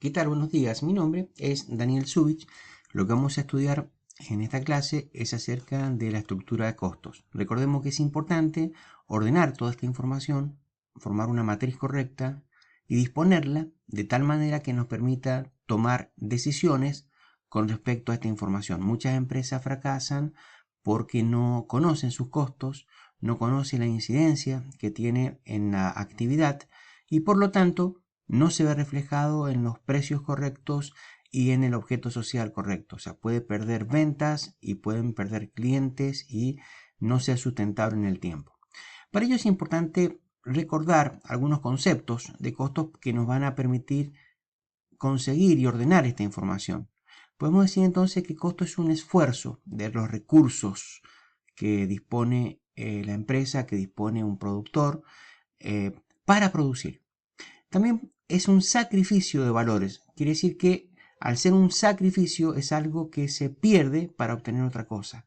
¿Qué tal? Buenos días. Mi nombre es Daniel Zubich. Lo que vamos a estudiar en esta clase es acerca de la estructura de costos. Recordemos que es importante ordenar toda esta información, formar una matriz correcta y disponerla de tal manera que nos permita tomar decisiones con respecto a esta información. Muchas empresas fracasan porque no conocen sus costos, no conocen la incidencia que tiene en la actividad y por lo tanto no se ve reflejado en los precios correctos y en el objeto social correcto. O sea, puede perder ventas y pueden perder clientes y no ser sustentable en el tiempo. Para ello es importante recordar algunos conceptos de costos que nos van a permitir conseguir y ordenar esta información. Podemos decir entonces que costo es un esfuerzo de los recursos que dispone la empresa, que dispone un productor para producir. También es un sacrificio de valores. Quiere decir que al ser un sacrificio es algo que se pierde para obtener otra cosa.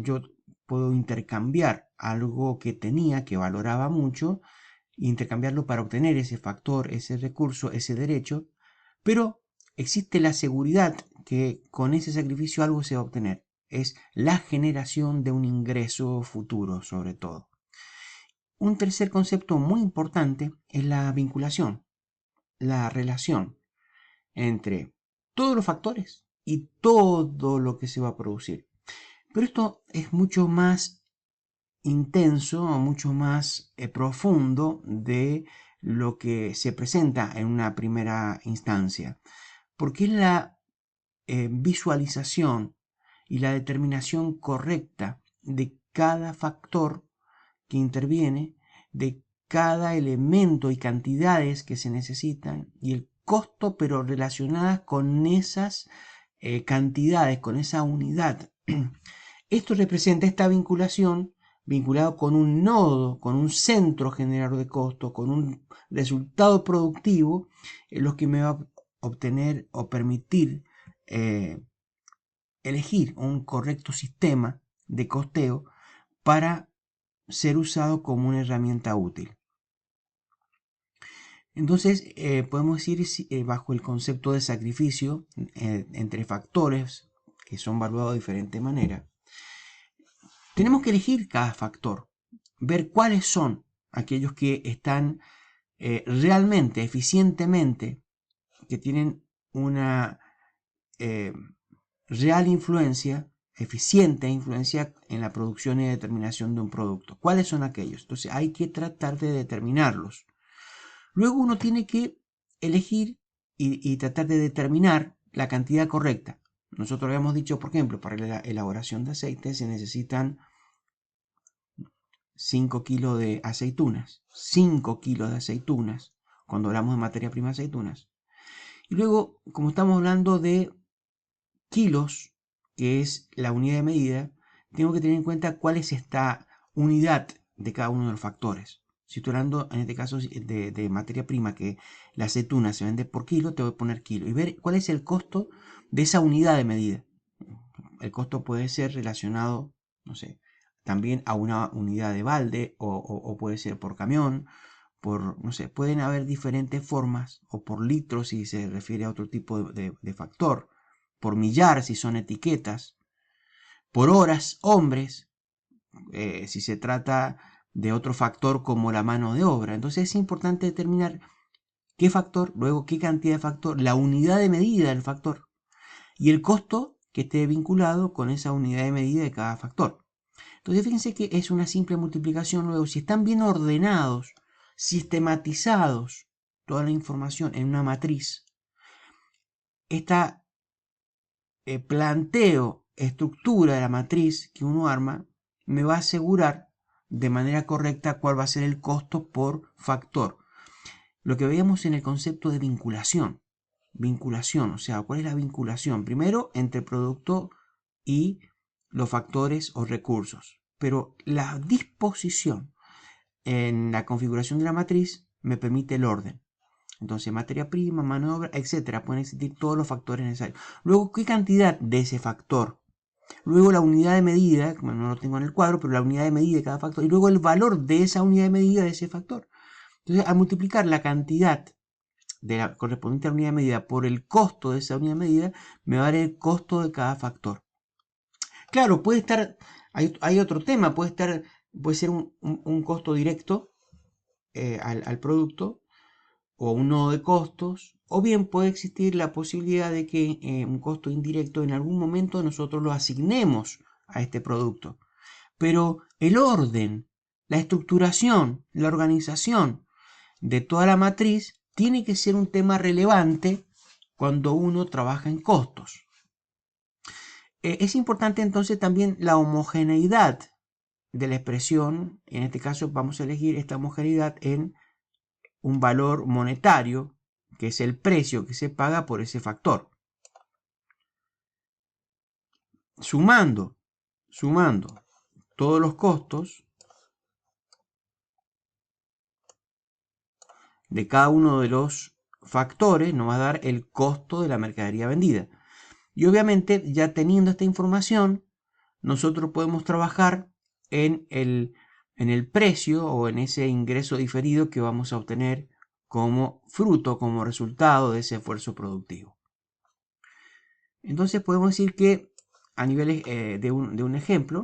Yo puedo intercambiar algo que tenía, que valoraba mucho, intercambiarlo para obtener ese factor, ese recurso, ese derecho, pero existe la seguridad que con ese sacrificio algo se va a obtener. Es la generación de un ingreso futuro, sobre todo. Un tercer concepto muy importante es la vinculación, la relación entre todos los factores y todo lo que se va a producir. Pero esto es mucho más intenso, mucho más profundo de lo que se presenta en una primera instancia, porque es la visualización y la determinación correcta de cada factor que interviene, de cada elemento y cantidades que se necesitan y el costo, pero relacionadas con esas cantidades, con esa unidad. Esto representa esta vinculación vinculado con un nodo, con un centro generador de costos, con un resultado productivo, lo que me va a obtener o permitir elegir un correcto sistema de costeo para ser usado como una herramienta útil. Entonces, podemos decir bajo el concepto de sacrificio entre factores que son evaluados de diferente manera, tenemos que elegir cada factor, ver cuáles son aquellos que están realmente, eficientemente, que tienen una eh, real influencia, eficiente influencia en la producción y determinación de un producto. ¿Cuáles son aquellos? Entonces hay que tratar de determinarlos. Luego uno tiene que elegir y tratar de determinar la cantidad correcta. Nosotros habíamos dicho, por ejemplo, para la elaboración de aceite se necesitan 5 kilos de aceitunas. 5 kilos de aceitunas, cuando hablamos de materia prima aceitunas. Y luego, como estamos hablando de kilos, que es la unidad de medida, tengo que tener en cuenta cuál es esta unidad de cada uno de los factores. Si estoy hablando en este caso de materia prima, que la aceituna se vende por kilo, te voy a poner kilo y ver cuál es el costo de esa unidad de medida. El costo puede ser relacionado, no sé, también a una unidad de balde o puede ser por camión, no sé, pueden haber diferentes formas, o por litro si se refiere a otro tipo de factor, por millar si son etiquetas, por horas, hombres, si se trata de otro factor como la mano de obra. Entonces es importante determinar qué factor, luego qué cantidad de factor, la unidad de medida del factor y el costo que esté vinculado con esa unidad de medida de cada factor. Entonces fíjense que es una simple multiplicación. Luego, si están bien ordenados, sistematizados, toda la información en una matriz, esta planteo, estructura de la matriz que uno arma, me va a asegurar de manera correcta cuál va a ser el costo por factor. Lo que veíamos en el concepto de vinculación. Vinculación, o sea, ¿cuál es la vinculación? Primero, entre el producto y los factores o recursos. Pero la disposición en la configuración de la matriz me permite el orden. Entonces, materia prima, mano de obra, etcétera. Pueden existir todos los factores necesarios. Luego, ¿qué cantidad de ese factor? Luego, la unidad de medida, como no lo tengo en el cuadro, pero la unidad de medida de cada factor. Y luego, el valor de esa unidad de medida de ese factor. Entonces, al multiplicar la cantidad de la correspondiente a la unidad de medida por el costo de esa unidad de medida, me va a dar el costo de cada factor. Claro, puede estar, hay otro tema, puede ser un costo directo al producto o un nodo de costos, o bien puede existir la posibilidad de que un costo indirecto en algún momento nosotros lo asignemos a este producto. Pero el orden, la estructuración, la organización de toda la matriz tiene que ser un tema relevante cuando uno trabaja en costos. Es importante entonces también la homogeneidad de la expresión. En este caso vamos a elegir esta homogeneidad en un valor monetario, que es el precio que se paga por ese factor. Sumando todos los costos de cada uno de los factores nos va a dar el costo de la mercadería vendida. Y obviamente, ya teniendo esta información, nosotros podemos trabajar en el precio o en ese ingreso diferido que vamos a obtener como fruto, como resultado de ese esfuerzo productivo. Entonces podemos decir que a nivel de un ejemplo,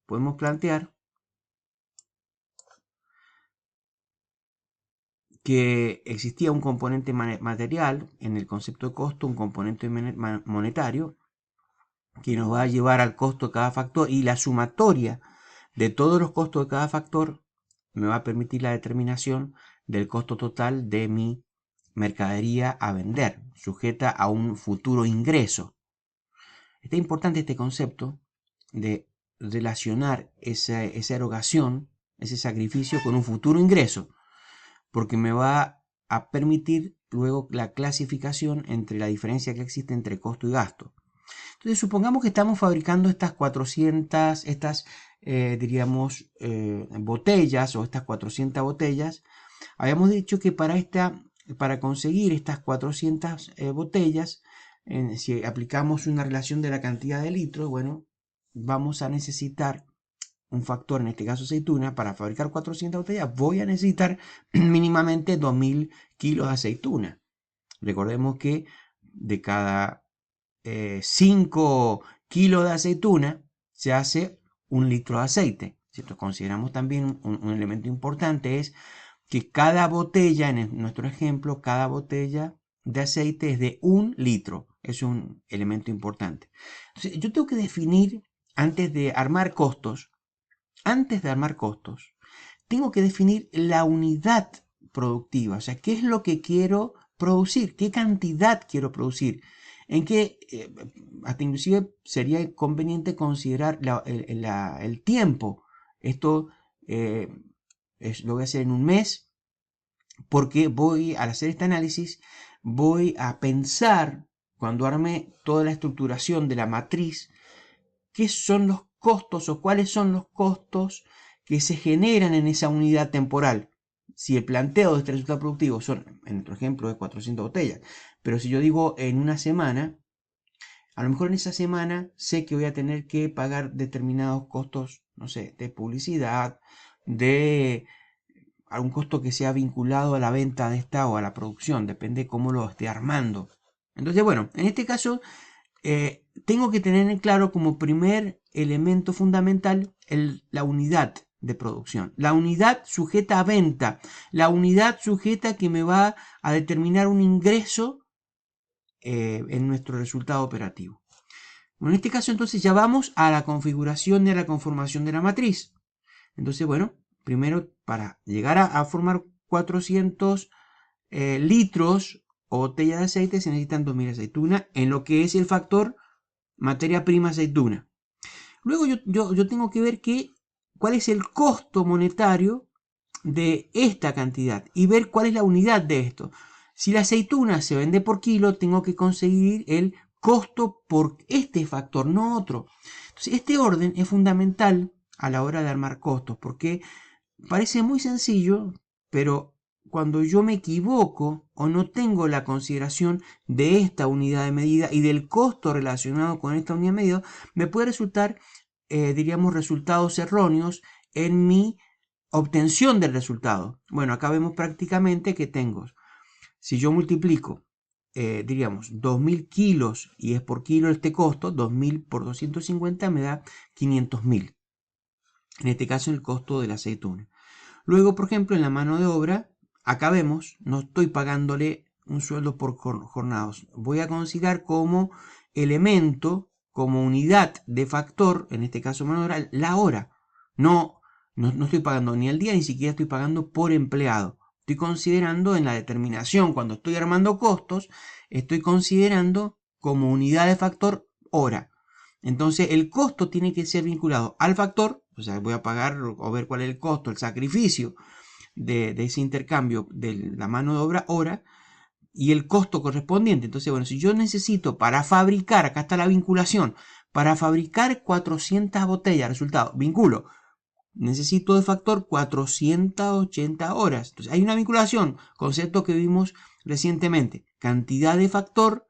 podemos plantear que existía un componente material en el concepto de costo, un componente monetario, que nos va a llevar al costo de cada factor, y la sumatoria de todos los costos de cada factor me va a permitir la determinación del costo total de mi mercadería a vender, sujeta a un futuro ingreso. Está importante este concepto de relacionar esa erogación, ese sacrificio con un futuro ingreso, porque me va a permitir luego la clasificación entre la diferencia que existe entre costo y gasto. Entonces, supongamos que estamos fabricando estas 400, diríamos, botellas, o estas 400 botellas. Habíamos dicho que para conseguir estas 400 botellas, si aplicamos una relación de la cantidad de litros, bueno, vamos a necesitar un factor, en este caso aceituna. Para fabricar 400 botellas voy a necesitar mínimamente 2000 kilos de aceituna. Recordemos que de cada 5 kilos de aceituna se hace 1 litro de aceite. Si consideramos también un elemento importante, es que cada botella, en nuestro ejemplo, cada botella de aceite es de 1 litro. Es un elemento importante. Entonces, yo tengo que definir, antes de armar costos, tengo que definir la unidad productiva. O sea, ¿qué es lo que quiero producir? ¿Qué cantidad quiero producir? En que hasta inclusive sería conveniente considerar el tiempo. Esto lo voy a hacer en un mes, porque al hacer este análisis, voy a pensar, cuando arme toda la estructuración de la matriz, qué son los costos o cuáles son los costos que se generan en esa unidad temporal. Si el planteo de este resultado productivo son, en nuestro ejemplo, de 400 botellas, pero si yo digo en una semana, a lo mejor en esa semana sé que voy a tener que pagar determinados costos, no sé, de publicidad, de algún costo que sea vinculado a la venta de esta o a la producción, depende cómo lo esté armando. Entonces, bueno, en este caso tengo que tener en claro como primer elemento fundamental la unidad de producción, la unidad sujeta a venta, la unidad sujeta que me va a determinar un ingreso en nuestro resultado operativo. Bueno, en este caso entonces ya vamos a la configuración de la conformación de la matriz. Entonces, bueno, primero para llegar a formar 400 litros o botella de aceite se necesitan 2000 aceitunas en lo que es el factor materia prima aceituna. Luego yo tengo que ver cuál es el costo monetario de esta cantidad y ver cuál es la unidad de esto. Si la aceituna se vende por kilo, tengo que conseguir el costo por este factor, no otro. Entonces, este orden es fundamental a la hora de armar costos, porque parece muy sencillo, pero cuando yo me equivoco o no tengo la consideración de esta unidad de medida y del costo relacionado con esta unidad de medida, me puede resultar, diríamos, resultados erróneos en mi obtención del resultado. Bueno, acá vemos prácticamente que tengo Si yo multiplico, diríamos, 2000 kilos y es por kilo este costo, 2000 por 250 me da 500.000. En este caso el costo de la aceituna. Luego, por ejemplo, en la mano de obra, acá vemos, no estoy pagándole un sueldo por jornadas. Voy a considerar como elemento, como unidad de factor, en este caso mano de obra, la hora. No estoy pagando ni al día, ni siquiera estoy pagando por empleado. Estoy considerando en la determinación, cuando estoy armando costos, estoy considerando como unidad de factor hora. Entonces el costo tiene que ser vinculado al factor, o sea, voy a pagar o ver cuál es el costo, el sacrificio de ese intercambio de la mano de obra hora y el costo correspondiente. Entonces, bueno, si yo necesito para fabricar, acá está la vinculación, para fabricar 400 botellas, resultado, vinculo, necesito de factor 480 horas. Entonces, hay una vinculación, concepto que vimos recientemente, cantidad de factor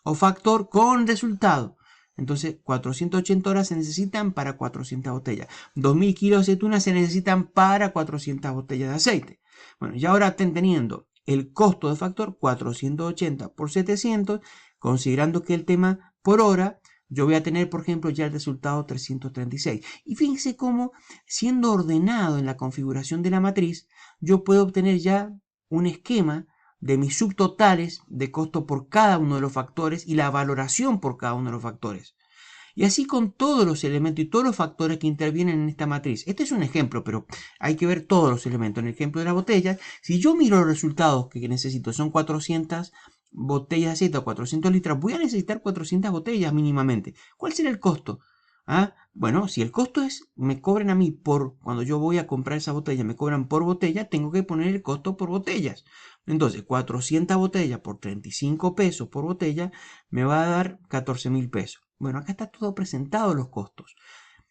o factor con resultado. Entonces, 480 horas se necesitan para 400 botellas. 2000 kilos de aceituna se necesitan para 400 botellas de aceite. Bueno, y ahora estén teniendo el costo de factor 480 por 700, considerando que el tema por hora, yo voy a tener, por ejemplo, ya el resultado 336. Y fíjense cómo, siendo ordenado en la configuración de la matriz, yo puedo obtener ya un esquema de mis subtotales de costo por cada uno de los factores y la valoración por cada uno de los factores. Y así con todos los elementos y todos los factores que intervienen en esta matriz. Este es un ejemplo, pero hay que ver todos los elementos. En el ejemplo de las botellas, si yo miro los resultados que necesito, son 400 botellas de aceite o 400 litros, voy a necesitar 400 botellas mínimamente. ¿Cuál será el costo? Bueno, si el costo es, me cobran a mí por, cuando yo voy a comprar esa botella, me cobran por botella, tengo que poner el costo por botellas. Entonces, 400 botellas por 35 pesos por botella me va a dar 14.000 pesos. Bueno, acá está todo presentado los costos.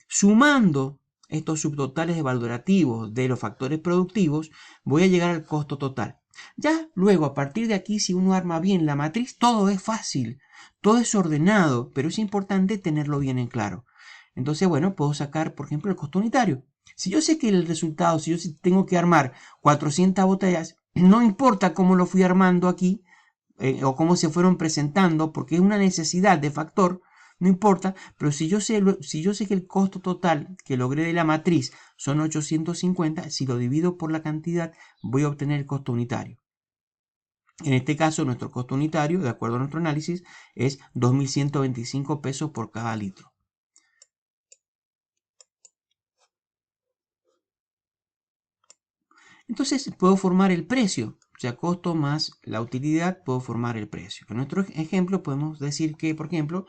Sumando estos subtotales valorativos de los factores productivos, voy a llegar al costo total. Ya luego, a partir de aquí, si uno arma bien la matriz, todo es fácil, todo es ordenado, pero es importante tenerlo bien en claro. Entonces, bueno, puedo sacar, por ejemplo, el costo unitario. Si yo sé que el resultado, si yo tengo que armar 400 botellas, no importa cómo lo fui armando aquí o cómo se fueron presentando, porque es una necesidad de factor, no importa, pero si yo sé que el costo total que logré de la matriz son 850, si lo divido por la cantidad, voy a obtener el costo unitario. En este caso, nuestro costo unitario, de acuerdo a nuestro análisis, es 2.125 pesos por cada litro. Entonces puedo formar el precio, o sea, costo más la utilidad, puedo formar el precio. En nuestro ejemplo podemos decir que, por ejemplo,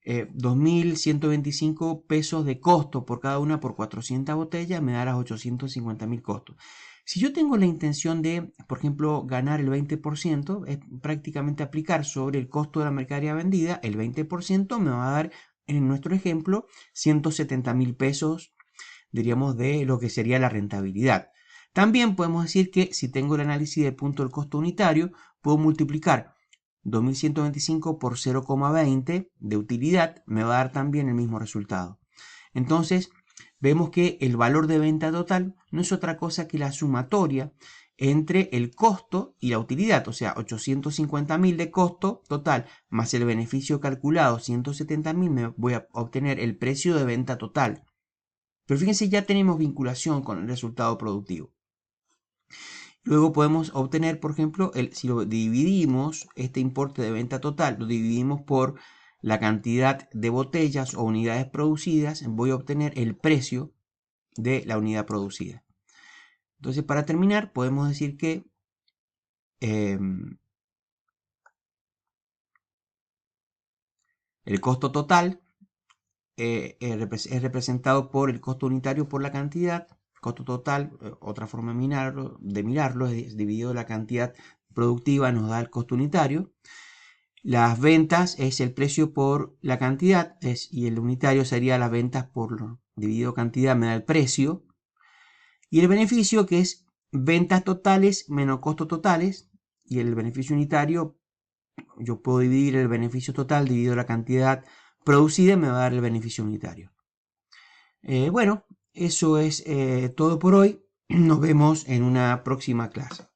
2.125 pesos de costo por cada una por 400 botellas me dará 850.000 costos. Si yo tengo la intención de, por ejemplo, ganar el 20%, es prácticamente aplicar sobre el costo de la mercadería vendida, el 20% me va a dar, en nuestro ejemplo, 170.000 pesos, diríamos, de lo que sería la rentabilidad. También podemos decir que si tengo el análisis del punto del costo unitario, puedo multiplicar 2.125 por 0,20 de utilidad, me va a dar también el mismo resultado. Entonces, vemos que el valor de venta total no es otra cosa que la sumatoria entre el costo y la utilidad, o sea, 850.000 de costo total más el beneficio calculado 170.000, me voy a obtener el precio de venta total. Pero fíjense, ya tenemos vinculación con el resultado productivo. Luego podemos obtener, por ejemplo, si lo dividimos, este importe de venta total, lo dividimos por la cantidad de botellas o unidades producidas, voy a obtener el precio de la unidad producida. Entonces, para terminar, podemos decir que el costo total es representado por el costo unitario por la cantidad. Costo total, otra forma de mirarlo es dividido la cantidad productiva, nos da el costo unitario. Las ventas es el precio por la cantidad y el unitario sería las ventas por dividido cantidad me da el precio. Y el beneficio, que es ventas totales menos costos totales, y el beneficio unitario, yo puedo dividir el beneficio total dividido la cantidad producida, me va a dar el beneficio unitario. Bueno, eso es todo por hoy. Nos vemos en una próxima clase.